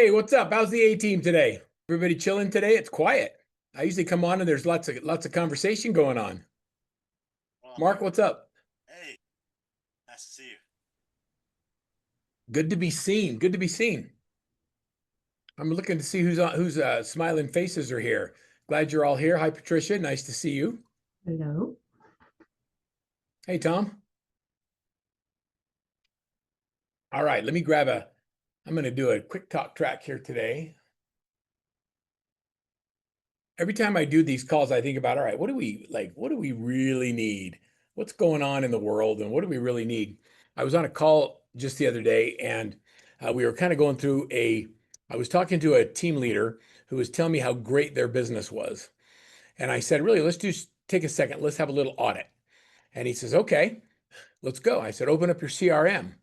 Hey, what's up? How's the A team today? Everybody chilling today? It's quiet. I usually come on and there's lots of conversation going on. Well, Mark, what's up? hey, nice to see you. Good to be seen. Good to be seen. I'm looking to see who's smiling faces are here. Glad you're all here. Hi, Patricia. Nice to see you. Hello. Hey, Tom. All right, let me grab a. I'm going to do a quick talk track here today. Every time I do these calls, I think about, all right, what do we like? What do we really need? What's going on in the world, and what do we really need? I was on a call just the other day, and we were kind of going through a. I was talking to a team leader who was telling me how great their business was, and I said, really, let's just take a second. Let's have a little audit. And he says, okay, let's go. I said, open up your CRM.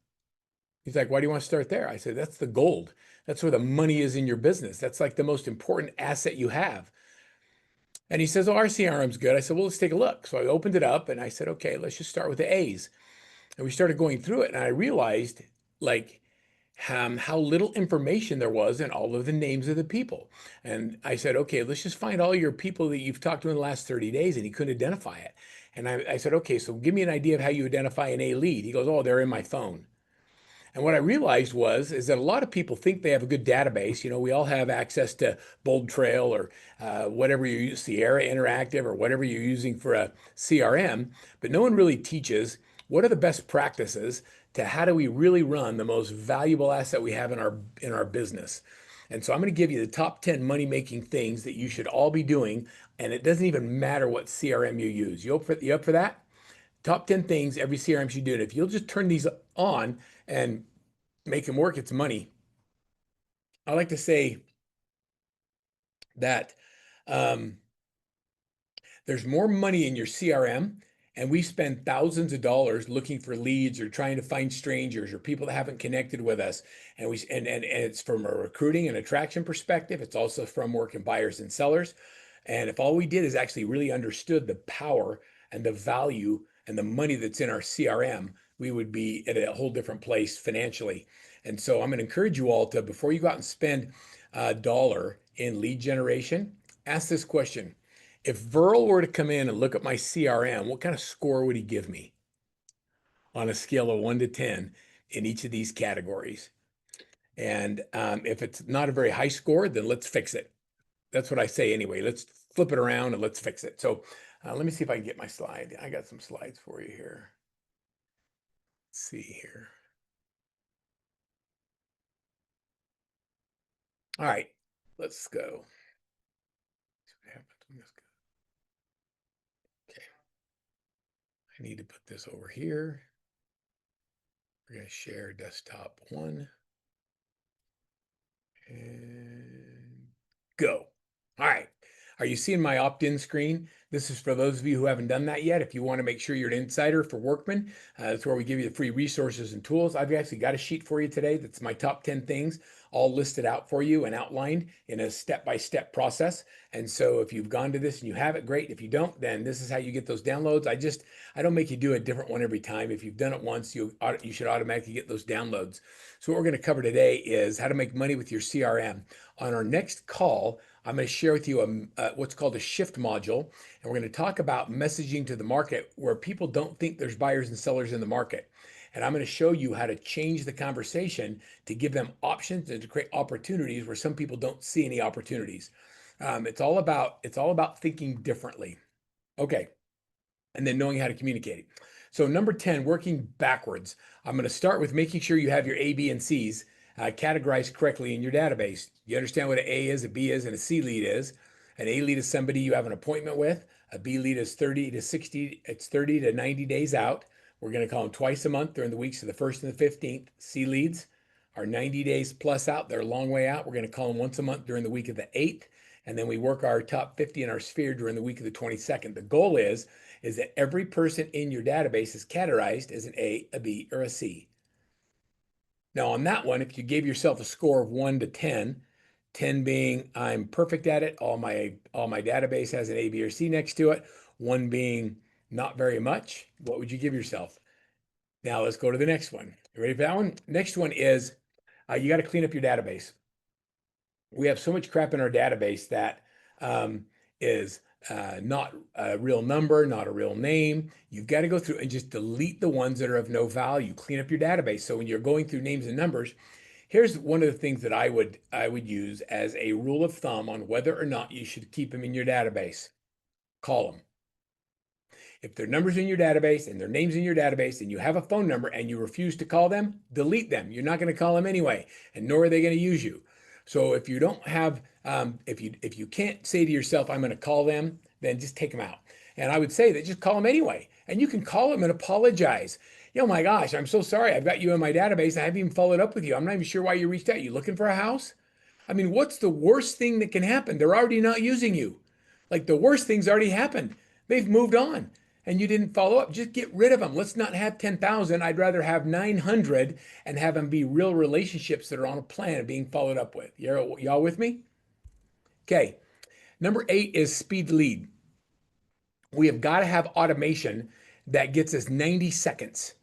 He's like, why do you want to start there? I said, that's the gold. That's where the money is in your business. That's like the most important asset you have. And he says, oh, our CRM's good. I said, well, let's take a look. So I opened it up and I said, okay, let's just start with the A's. And we started going through it. And I realized like how little information there was in all of the names of the people. And I said, okay, let's just find all your people that you've talked to in the last 30 days. And he couldn't identify it. And I said, okay, so give me an idea of how you identify an A lead. He goes, oh, they're in my phone. And what I realized is that a lot of people think they have a good database. You know, we all have access to Bold Trail or whatever you use, Sierra Interactive or whatever you're using for a CRM, but no one really teaches what are the best practices to how do we really run the most valuable asset we have in our business. And so I'm going to give you the top 10 money-making things that you should all be doing, and it doesn't even matter what CRM you use. You up for that? Top 10 things every CRM should do. And if you'll just turn these on and make them work, it's money. I like to say that um, there's more money in your CRM, and we spend thousands of dollars looking for leads or trying to find strangers or people that haven't connected with us. And it's from a recruiting and attraction perspective. It's also from working buyers and sellers. And if all we did is actually really understood the power and the value and the money that's in our CRM, we would be at a whole different place financially. And so I'm going to encourage you all to, before you go out and spend a dollar in lead generation, ask this question. If Verl were to come in and look at my CRM, what kind of score would he give me on a scale of 1 to 10 in each of these categories? And if it's not a very high score, then let's fix it. That's what I say anyway. Let's flip it around and let's fix it. So let me see if I can get my slide. I got some slides for you here. Let's see here. All right, let's go. See what happens when this goes. Okay. I need to put this over here. We're going to share desktop 1 and go. All right. Are you seeing my opt-in screen? This is for those of you who haven't done that yet. If you want to make sure you're an insider for Workman, that's where we give you the free resources and tools. I've actually got a sheet for you today that's my top 10 things all listed out for you and outlined in a step-by-step process. And so if you've gone to this and you have it, great. If you don't, then this is how you get those downloads. I don't make you do a different one every time. If you've done it once, you should automatically get those downloads. So what we're going to cover today is how to make money with your CRM. On our next call, I'm going to share with you what's called a shift module, and we're going to talk about messaging to the market where people don't think there's buyers and sellers in the market. And I'm going to show you how to change the conversation to give them options and to create opportunities where some people don't see any opportunities. It's all about thinking differently. Okay, and then knowing how to communicate it. So number 10, working backwards. I'm going to start with making sure you have your A, B, and C's categorized correctly in your database. You understand what an A is, a B is, and a C lead is. An A lead is somebody you have an appointment with. A B lead is 30 to 60, it's 30 to 90 days out. We're going to call them twice a month during the weeks of the 1st and the 15th. C leads are 90 days plus out. They're a long way out. We're going to call them once a month during the week of the 8th. And then we work our top 50 in our sphere during the week of the 22nd. The goal is that every person in your database is categorized as an A, a B, or a C. Now on that one, if you gave yourself a score of 1 to 10, 10 being I'm perfect at it, all my database has an A, B, or C next to it, 1 being not very much, what would you give yourself? Now let's go to the next one. You ready for that one? Next one is you got to clean up your database. we have so much crap in our database that um, is not a real number, not a real name. You've got to go through and just delete the ones that are of no value. Clean up your database. So when you're going through names and numbers, here's one of the things that I would use as a rule of thumb on whether or not you should keep them in your database. Call them. If their numbers in your database and their names in your database and you have a phone number and you refuse to call them, delete them. You're not going to call them anyway, and nor are they going to use you. So if you don't have, if you can't say to yourself, I'm going to call them, then just take them out. And I would say that just call them anyway. And you can call them and apologize. Oh my gosh, I'm so sorry. I've got you in my database. I haven't even followed up with you. I'm not even sure why you reached out. You looking for a house? I mean, what's the worst thing that can happen? They're already not using you. Like the worst thing's already happened. They've moved on and you didn't follow up. Just get rid of them. Let's not have 10,000. I'd rather have 900 and have them be real relationships that are on a plan of being followed up with. Y'all with me? Okay. Number 8 is speed lead. We have got to have automation that gets us 90 seconds.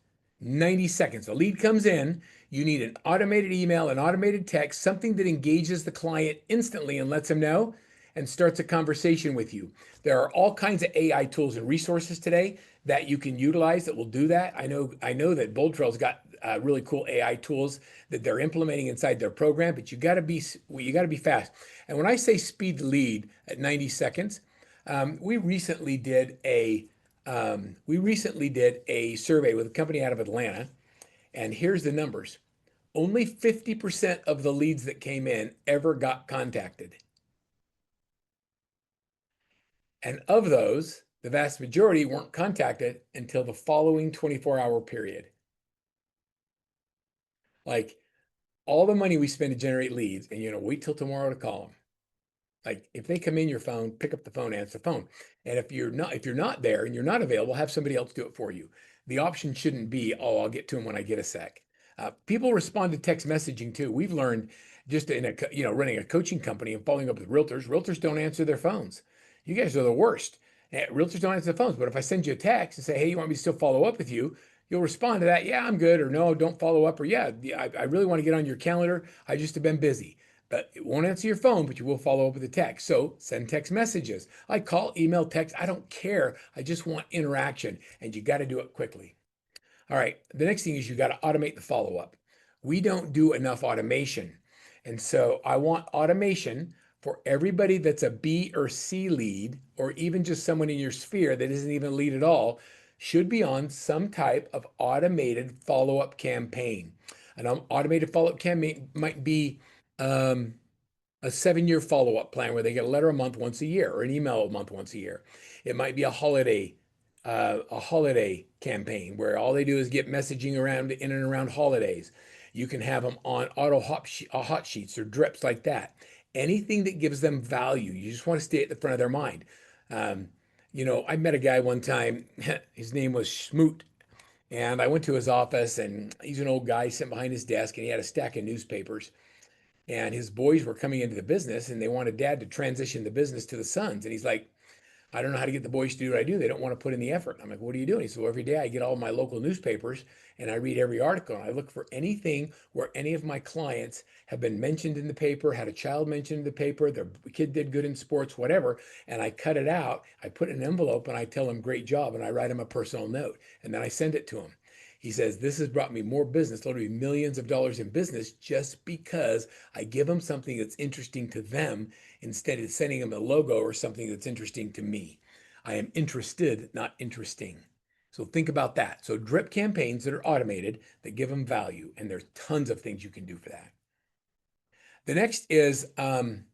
90 seconds. A lead comes in, you need an automated email, an automated text, something that engages the client instantly and lets them know and starts a conversation with you. There are all kinds of AI tools and resources today that you can utilize that will do that. I know that Bold Trail's got really cool AI tools that they're implementing inside their program, but you got to be fast. And when I say speed the lead at 90 seconds, we recently did a survey with a company out of Atlanta, and here's the numbers. Only 50% of the leads that came in ever got contacted. And of those, the vast majority weren't contacted until the following 24-hour period. Like all the money we spend to generate leads, and wait till tomorrow to call them. Like if they come in your phone, pick up the phone, answer the phone. And if you're not there and you're not available, have somebody else do it for you. The option shouldn't be, oh, I'll get to them when I get a sec. People respond to text messaging too. We've learned just in running a coaching company and following up with realtors. Realtors don't answer their phones. You guys are the worst. Realtors don't answer the phones. But if I send you a text and say, hey, you want me to still follow up with you? You'll respond to that. Yeah, I'm good. Or no, don't follow up. Or yeah, I really want to get on your calendar. I just have been busy. But it won't answer your phone, but you will follow up with a text. So send text messages. I call, email, text. I don't care. I just want interaction, and you got to do it quickly. All right. The next thing is you got to automate the follow up. We don't do enough automation. And so I want automation for everybody that's a B or C lead, or even just someone in your sphere that isn't even a lead at all, should be on some type of automated follow up campaign. An automated follow up campaign might be um, a 7-year follow-up plan where they get a letter a month once a year or an email a month once a year. It might be a holiday campaign where all they do is get messaging around in and around holidays. You can have them on hot sheets or drips like that. Anything that gives them value. You just want to stay at the front of their mind. Um, I met a guy one time. His name was Schmoot. And I went to his office, and he's an old guy sitting behind his desk, and he had a stack of newspapers. And his boys were coming into the business and they wanted dad to transition the business to the sons. And he's like, I don't know how to get the boys to do what I do. They don't want to put in the effort. I'm like, what are you doing? He said, well, every day I get all my local newspapers and I read every article and I look for anything where any of my clients have been mentioned in the paper, had a child mentioned in the paper, their kid did good in sports, whatever. And I cut it out. I put it in an envelope and I tell them, great job. And I write them a personal note and then I send it to them. He says, this has brought me more business, literally millions of dollars in business, just because I give them something that's interesting to them instead of sending them a logo or something that's interesting to me. I am interested, not interesting. So think about that. So drip campaigns that are automated that give them value, and there's tons of things you can do for that. The next is I'm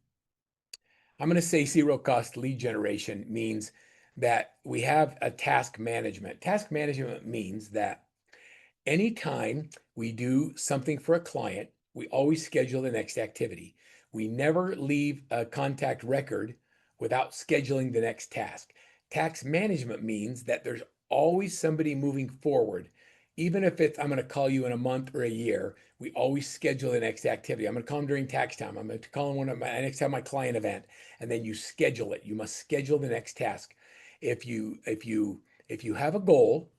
going to say zero cost lead generation means that we have a task management. Task management means that anytime we do something for a client, we always schedule the next activity. We never leave a contact record without scheduling the next task. Task management means that there's always somebody moving forward. Even if I'm going to call you in a month or a year, we always schedule the next activity. I'm going to call them during tax time. I'm going to call them next time my client event, and then you schedule it. You must schedule the next task. If you have a goal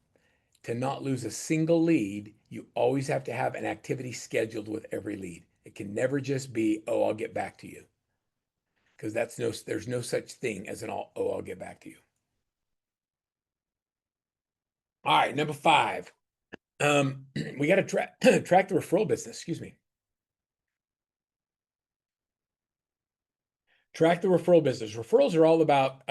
to not lose a single lead, you always have to have an activity scheduled with every lead. It can never just be, oh, I'll get back to you. Because there's no such thing as oh, I'll get back to you. All right, number 5. We got to track track the referral business. Excuse me. Track the referral business. Referrals are all about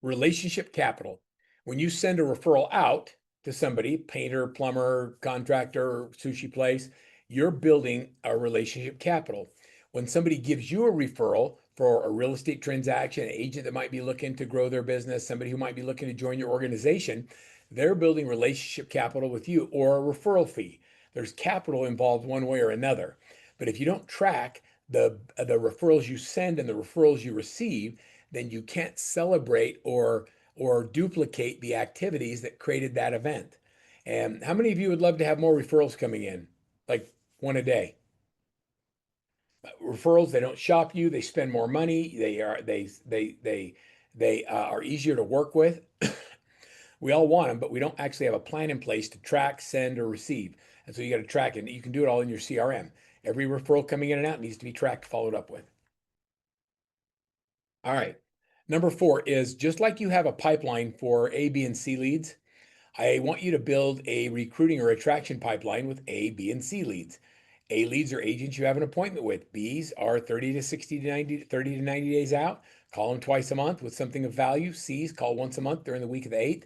relationship capital. When you send a referral out to somebody, painter, plumber, contractor, sushi place, you're building a relationship capital. When somebody gives you a referral for a real estate transaction, an agent that might be looking to grow their business, somebody who might be looking to join your organization, they're building relationship capital with you or a referral fee. There's capital involved one way or another. But if you don't track the referrals you send and the referrals you receive, then you can't celebrate or duplicate the activities that created that event. And how many of you would love to have more referrals coming in, like one a day? Referrals, they don't shop you, they spend more money, they are easier to work with. We all want them, but we don't actually have a plan in place to track, send, or receive. And so you got to track it. You can do it all in your CRM. Every referral coming in and out needs to be tracked, followed up with. All right. Number 4 is just like you have a pipeline for A, B, and C leads, I want you to build a recruiting or attraction pipeline with A, B, and C leads. A leads are agents you have an appointment with. B's are 30 to 60 to 90, 30 to 90 days out. Call them twice a month with something of value. C's call once a month during the week of the 8th.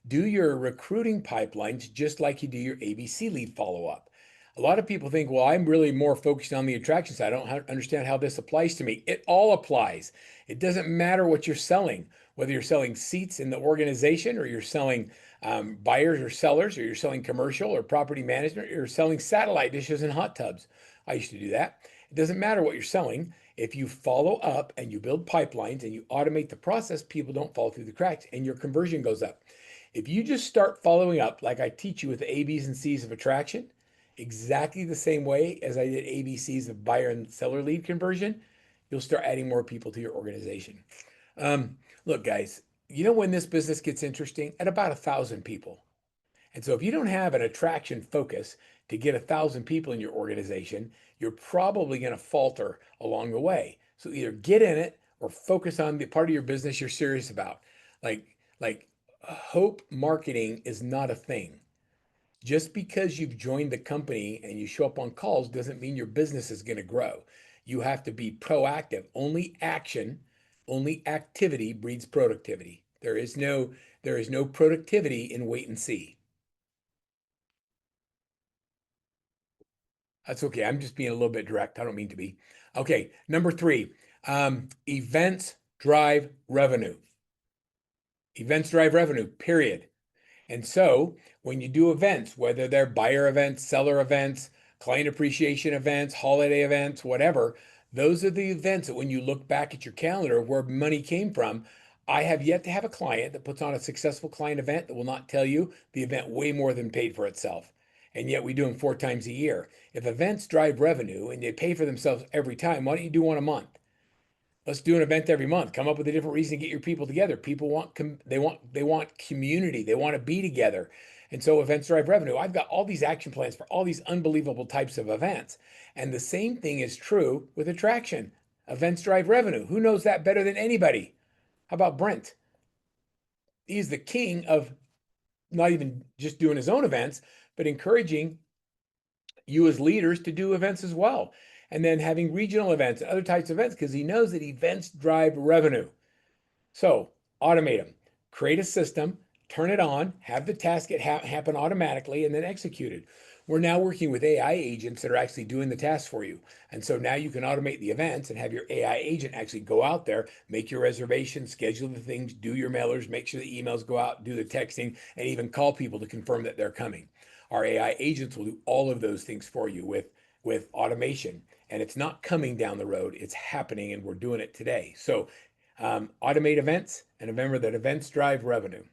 Do your recruiting pipelines just like you do your ABC lead follow-up. A lot of people think, well, I'm really more focused on the attraction side. I don't understand how this applies to me. It all applies. It doesn't matter what you're selling, whether you're selling seats in the organization or you're selling buyers or sellers, or you're selling commercial or property management, or you're selling satellite dishes and hot tubs. I used to do that. It doesn't matter what you're selling. If you follow up and you build pipelines and you automate the process, people don't fall through the cracks and your conversion goes up. If you just start following up, like I teach you with the A, B's, and C's of attraction, exactly the same way as I did ABCs of buyer and seller lead conversion, you'll start adding more people to your organization. Look, guys, you know when this business gets interesting? At about 1,000 people. And so if you don't have an attraction focus to get 1,000 people in your organization, you're probably going to falter along the way. So either get in it or focus on the part of your business you're serious about. Like hope marketing is not a thing. Just because you've joined the company and you show up on calls doesn't mean your business is going to grow. You have to be proactive. Only action, only activity breeds productivity. There is no productivity in wait and see. That's okay. I'm just being a little bit direct. I don't mean to be. Okay, number 3, events drive revenue. Events drive revenue, period. And so when you do events, whether they're buyer events, seller events, client appreciation events, holiday events, whatever, those are the events that when you look back at your calendar where money came from. I have yet to have a client that puts on a successful client event that will not tell you the event way more than paid for itself. And yet we do them 4 times a year. If events drive revenue and they pay for themselves every time, why don't you do one a month? Let's do an event every month. Come up with a different reason to get your people together. People want they want community. They want to be together. And so events drive revenue. I've got all these action plans for all these unbelievable types of events. And the same thing is true with attraction. Events drive revenue. Who knows that better than anybody? How about Brent? He's the king of not even just doing his own events, but encouraging you as leaders to do events as well. And then having regional events and other types of events because he knows that events drive revenue. So automate them, create a system, turn it on, have the task happen automatically, and then execute it. We're now working with AI agents that are actually doing the tasks for you. And so now you can automate the events and have your AI agent actually go out there, make your reservations, schedule the things, do your mailers, make sure the emails go out, do the texting, and even call people to confirm that they're coming. Our AI agents will do all of those things for you with automation. And it's not coming down the road, it's happening, and we're doing it today. So automate events, and remember that events drive revenue.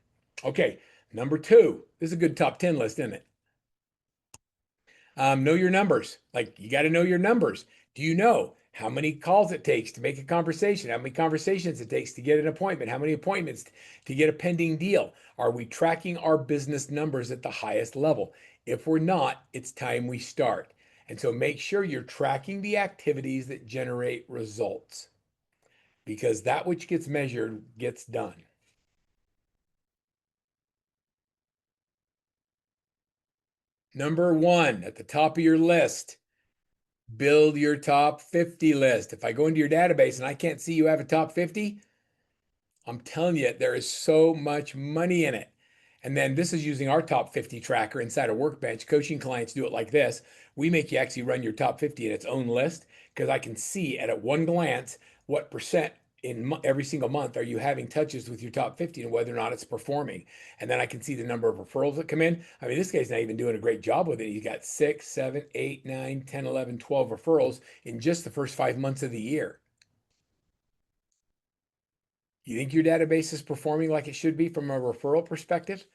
Okay, number 2. This is a good top 10 list, isn't it? Know your numbers. Like you got to know your numbers. Do you know how many calls it takes to make a conversation? How many conversations it takes to get an appointment? How many appointments to get a pending deal? Are we tracking our business numbers at the highest level? If we're not, it's time we start. And so make sure you're tracking the activities that generate results because that which gets measured gets done. Number one at the top of your list, build your top 50 list. If I go into your database and I can't see you have a top 50, I'm telling you, there is so much money in it. And then this is using our top 50 tracker inside a Workbench. Coaching clients do it like this. We make you actually run your top 50 in its own list because I can see at one glance what percent in every single month are you having touches with your top 50 and whether or not it's performing. And then I can see the number of referrals that come in. I mean, this guy's not even doing a great job with it. He's got 6, 7, 8, 9, 10, 11, 12 referrals in just the first 5 months of the year. You think your database is performing like it should be from a referral perspective?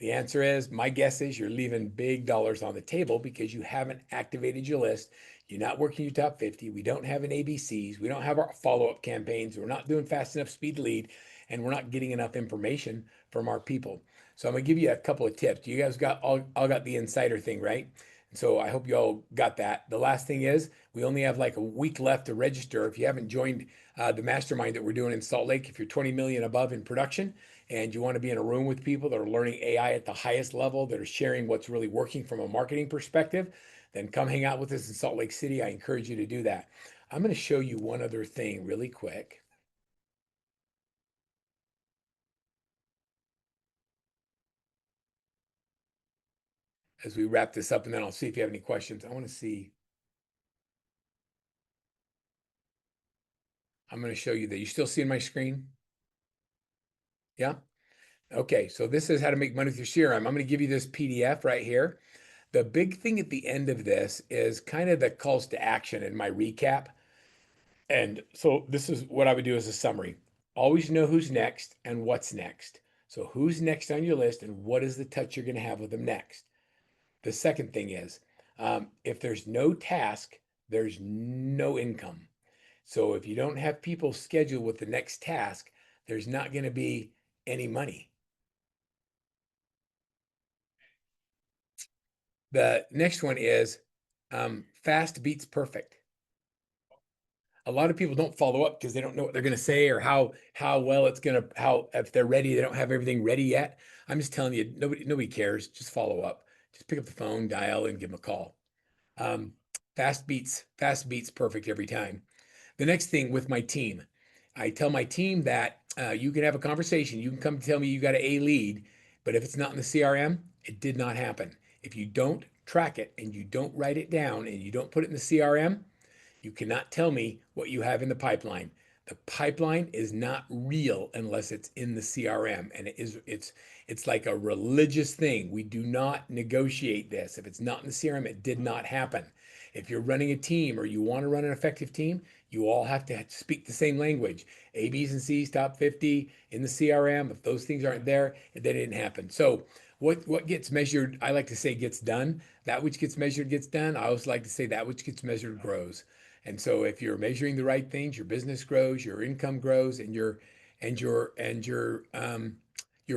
The answer is my guess is you're leaving big dollars on the table because you haven't activated your list. You're not working your top 50. We don't have an ABCs. We don't have our follow-up campaigns. We're not doing fast enough speed to lead, and we're not getting enough information from our people. So I'm gonna give you a couple of tips. You guys got all got the insider thing, right? And so I hope you all got that. The last thing is we only have like a week left to register. If you haven't joined the mastermind that we're doing in Salt Lake, if you're 20 million above in production, and you want to be in a room with people that are learning AI at the highest level, that are sharing what's really working from a marketing perspective, then come hang out with us in Salt Lake City. I encourage you to do that. I'm going to show you one other thing really quick as we wrap this up, and then I'll see if you have any questions. I want to see. I'm going to show you that. You still seeing my screen? Yeah. Okay. So this is how to make money with your CRM. I'm going to give you this PDF right here. The big thing at the end of this is kind of the calls to action in my recap. And so this is what I would do as a summary. Always know who's next and what's next. So who's next on your list and what is the touch you're going to have with them next? The second thing is, if there's no task, there's no income. So if you don't have people scheduled with the next task, there's not going to be any money. The next one is fast beats perfect. A lot of people don't follow up because they don't know what they're going to say or how well it's going to how if they're ready, they don't have everything ready yet. I'm just telling you, nobody cares. Just follow up. Just pick up the phone, dial, and give them a call. Um, fast beats perfect every time. The next thing with my team, I tell my team that you can have a conversation. You can come tell me you got a lead, but if it's not in the CRM, it did not happen. If you don't track it and you don't write it down and you don't put it in the CRM, you cannot tell me what you have in the pipeline. The pipeline is not real unless it's in the CRM, and it's like a religious thing. We do not negotiate this. If it's not in the CRM, it did not happen. If you're running a team or you want to run an effective team, you all have to speak the same language. A, B's, and C's, top 50 in the CRM. If those things aren't there, it didn't happen. So what gets measured, I like to say gets done. That which gets measured gets done. I always like to say that which gets measured grows. And so if you're measuring the right things, your business grows, your income grows, and your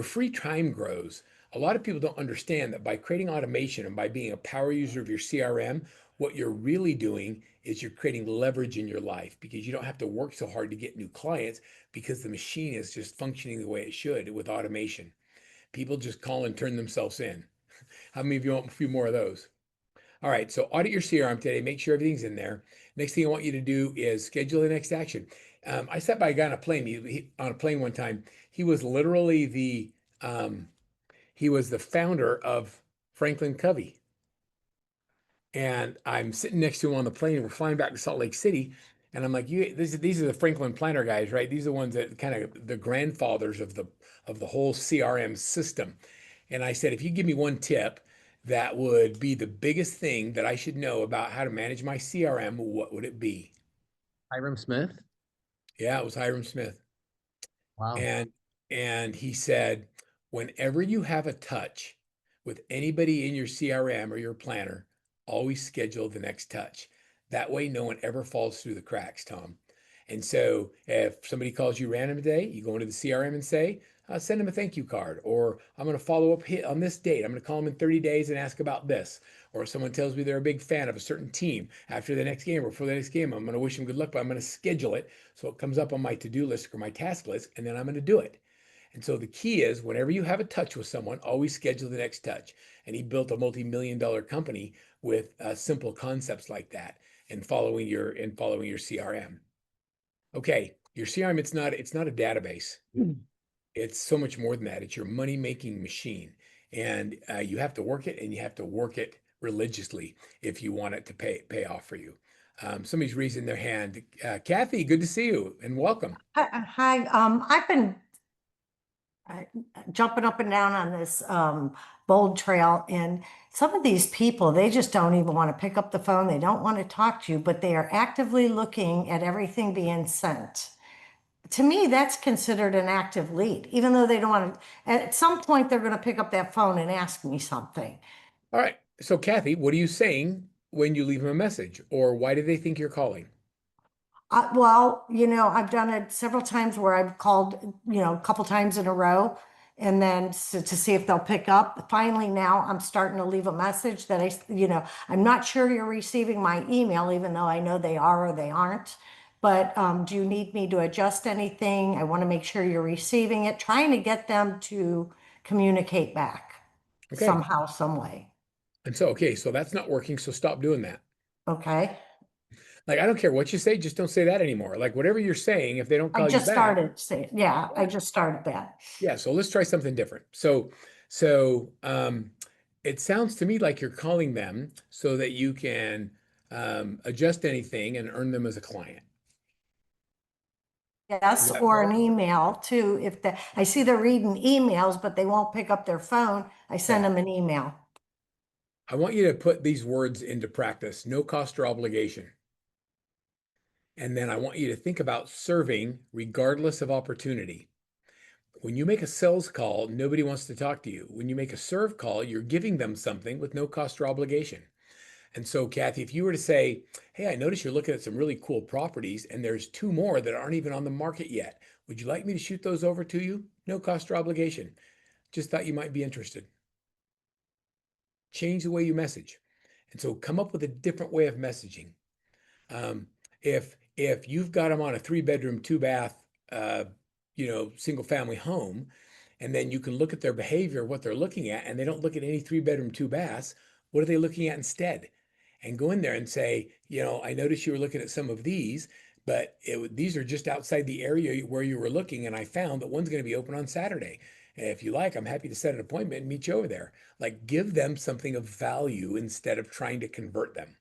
free time grows. A lot of people don't understand that by creating automation and by being a power user of your CRM, what you're really doing is you're creating leverage in your life because you don't have to work so hard to get new clients because the machine is just functioning the way it should with automation. People just call and turn themselves in. How many of you want a few more of those? All right, so audit your CRM today, make sure everything's in there. Next thing I want you to do is schedule the next action. I sat by a guy on a plane. On a plane one time. He was literally he was the founder of Franklin Covey. And I'm sitting next to him on the plane, and we're flying back to Salt Lake City. And I'm like, these are the Franklin Planner guys, right? These are the ones that kind of the grandfathers of the whole CRM system. And I said, if you give me one tip that would be the biggest thing that I should know about how to manage my CRM, what would it be? Hiram Smith. Yeah, it was Hiram Smith. Wow. And he said, whenever you have a touch with anybody in your CRM or your planner, always schedule the next touch. That way, no one ever falls through the cracks, Tom. And so if somebody calls you random today, you go into the CRM and say, send them a thank you card, or I'm going to follow up on this date. I'm going to call them in 30 days and ask about this, or someone tells me they're a big fan of a certain team after the next game or before the next game, I'm going to wish them good luck, but I'm going to schedule it so it comes up on my to-do list or my task list, and then I'm going to do it. And so the key is whenever you have a touch with someone, always schedule the next touch. And he built a multi-million-dollar company with simple concepts like that and following your CRM. Okay, your CRM, it's not a database. It's so much more than that. It's your money-making machine. And you have to work it, and you have to work it religiously if you want it to pay off for you. Somebody's raising their hand. Kathy, good to see you and welcome. Hi, I've been uh, jumping up and down on this bold trail, and some of these people, they just don't even want to pick up the phone. They don't want to talk to you, but they are actively looking at everything being sent. To me, that's considered an active lead, even though they don't want to. At some point, they're going to pick up that phone and ask me something. All right. So, Kathy, what are you saying when you leave them a message, or why do they think you're calling? Well, I've done it several times where I've called, a couple times in a row, and then to see if they'll pick up. Finally, now I'm starting to leave a message that I'm not sure you're receiving my email, even though I know they are or they aren't. But do you need me to adjust anything? I want to make sure you're receiving it, trying to get them to communicate back Okay. somehow, some way. And so, okay, so that's not working. So stop doing that. Okay. Like, I don't care what you say, just don't say that anymore. Like, whatever you're saying, if they don't I call you just back, started saying, yeah, I just started that. yeah. So let's try something different. So it sounds to me like you're calling them so that you can adjust anything and earn them as a client. Is Yes, that or fair? an email too. I see they're reading emails, but they won't pick up their phone, I send Yeah. them an email. I want you to put these words into practice, no cost or obligation. And then I want you to think about serving regardless of opportunity. When you make a sales call, nobody wants to talk to you. When you make a serve call, you're giving them something with no cost or obligation. And so, Kathy, if you were to say, hey, I noticed you're looking at some really cool properties and there's two more that aren't even on the market yet. Would you like me to shoot those over to you? No cost or obligation. Just thought you might be interested. Change the way you message. And so come up with a different way of messaging. If you've got them on a 3-bedroom, 2-bath, single family home, and then you can look at their behavior, what they're looking at, and they don't look at any 3-bedroom, 2 baths, what are they looking at instead? And go in there and say, I noticed you were looking at some of these, but these are just outside the area where you were looking, and I found that one's going to be open on Saturday. And if you like, I'm happy to set an appointment and meet you over there. Like, give them something of value instead of trying to convert them.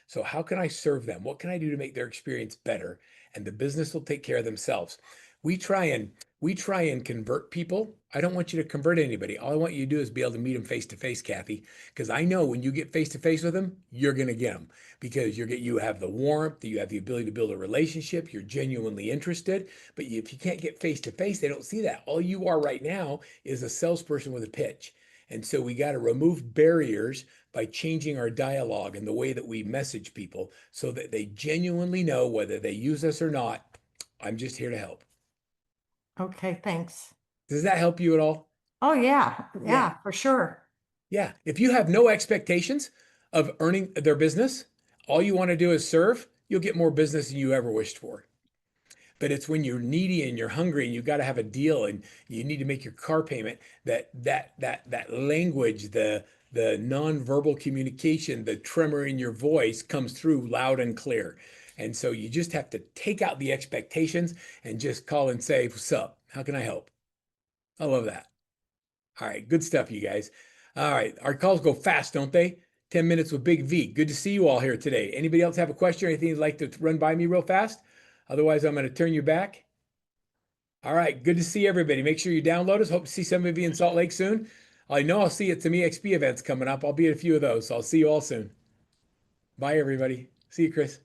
So how can I serve them? What can I do to make their experience better? And the business will take care of themselves. We try and convert people. I don't want you to convert anybody. All I want you to do is be able to meet them face to face, Kathy, because I know when you get face to face with them, you're going to get them because you have the warmth, you have the ability to build a relationship, you're genuinely interested. But if you can't get face to face, they don't see that. All you are right now is a salesperson with a pitch. And so we got to remove barriers by changing our dialogue and the way that we message people so that they genuinely know whether they use us or not. I'm just here to help. Okay, thanks. Does that help you at all? Oh, yeah, Yeah. yeah, for sure. Yeah. If you have no expectations of earning their business, all you want to do is serve, you'll get more business than you ever wished for. But it's when you're needy and you're hungry and you got to have a deal and you need to make your car payment that language, the nonverbal communication, the tremor in your voice comes through loud and clear. And so you just have to take out the expectations and just call and say, what's up? How can I help? I love that. All right, good stuff, you guys. All right, our calls go fast, don't they? 10 minutes with Big V. Good to see you all here today. Anybody else have a question or anything you'd like to run by me real fast? Otherwise, I'm going to turn you back. All right, good to see everybody. Make sure you download us. Hope to see some of you in Salt Lake soon. I know I'll see you at some EXP events coming up. I'll be at a few of those, so I'll see you all soon. Bye, everybody. See you, Chris.